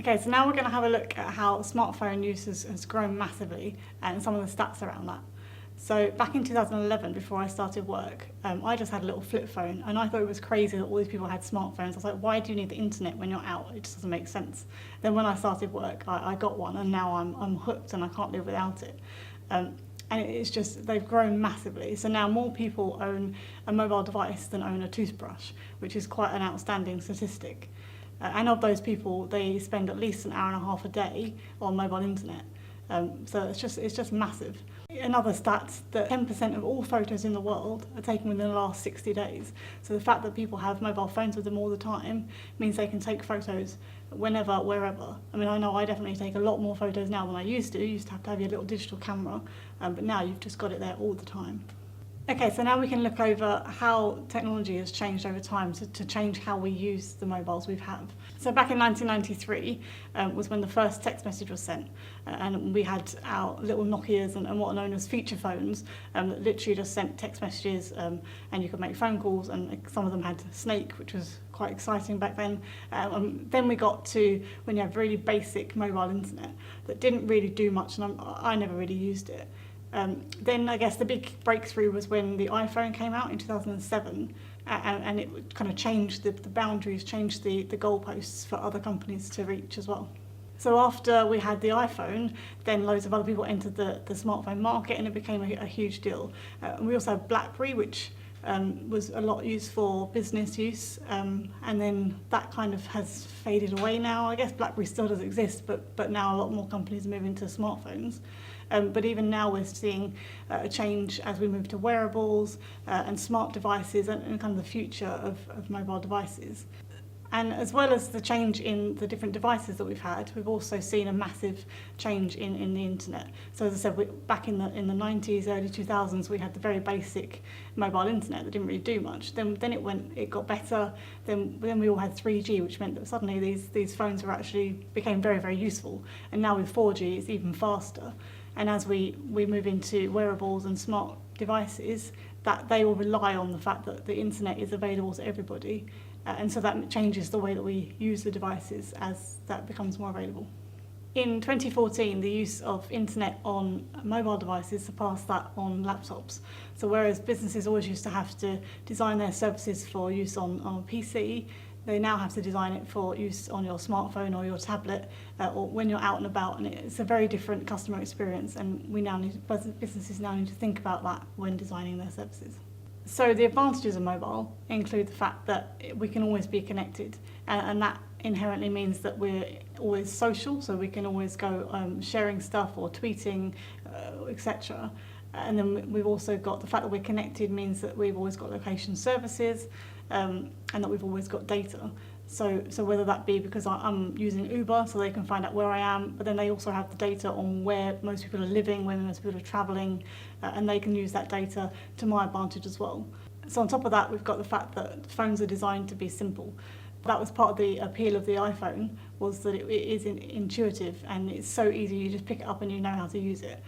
Okay, so now we're going to have a look at how smartphone use has grown massively and some of the stats around that. So back in 2011, before I started work, I just had a little flip phone and I thought it was crazy that all these people had smartphones. I was like, why do you need the internet when you're out? It just doesn't make sense. Then when I started work, I got one and now I'm hooked and I can't live without it. And it's just, they've grown massively. So now more people own a mobile device than own a toothbrush, which is quite an outstanding statistic. And of those people, they spend at least an hour and a half a day on mobile internet. So it's just massive. Another stat that 10% of all photos in the world are taken within the last 60 days. So the fact that people have mobile phones with them all the time means they can take photos whenever, wherever. I mean, I know I definitely take a lot more photos now than I used to. You used to have your little digital camera, but now you've just got it there all the time. Okay, so now we can look over how technology has changed over time to change how we use the mobiles we have. So back in 1993 was when the first text message was sent, and we had our little Nokias and what are known as feature phones that literally just sent text messages, and you could make phone calls, and some of them had Snake, which was quite exciting back then. Then we got to when you have really basic mobile internet that didn't really do much, and I never really used it. Then I guess the big breakthrough was when the iPhone came out in 2007, and it kind of changed the boundaries, changed the goalposts for other companies to reach as well. So after we had the iPhone, then loads of other people entered the smartphone market and it became a huge deal. We also had BlackBerry, which was a lot used for business use, and then that kind of has faded away now. I guess BlackBerry still does exist, but now a lot more companies are moving to smartphones. But even now we're seeing a change as we move to wearables and smart devices and kind of the future of mobile devices. And as well as the change in the different devices that we've had, we've also seen a massive change in the internet. So as I said, back in the 90s, early 2000s, we had the very basic mobile internet that didn't really do much. Then it got better. Then we all had 3G, which meant that suddenly these phones became very, very useful. And now with 4G, it's even faster. And as we move into wearables and smart devices, that they will rely on the fact that the internet is available to everybody. And so that changes the way that we use the devices as that becomes more available. In 2014, the use of internet on mobile devices surpassed that on laptops. So whereas businesses always used to have to design their services for use on a PC, they now have to design it for use on your smartphone or your tablet or when you're out and about, and it's a very different customer experience, and businesses now need to think about that when designing their services. So the advantages of mobile include the fact that we can always be connected, and that inherently means that we're always social, so we can always go sharing stuff or tweeting, etc. And then we've also got the fact that we're connected means that we've always got location services, and that we've always got data. So whether that be because I'm using Uber so they can find out where I am, but then they also have the data on where most people are living, where most people are travelling, and they can use that data to my advantage as well. So on top of that, we've got the fact that phones are designed to be simple. That was part of the appeal of the iPhone, was that it is intuitive and it's so easy, you just pick it up and you know how to use it.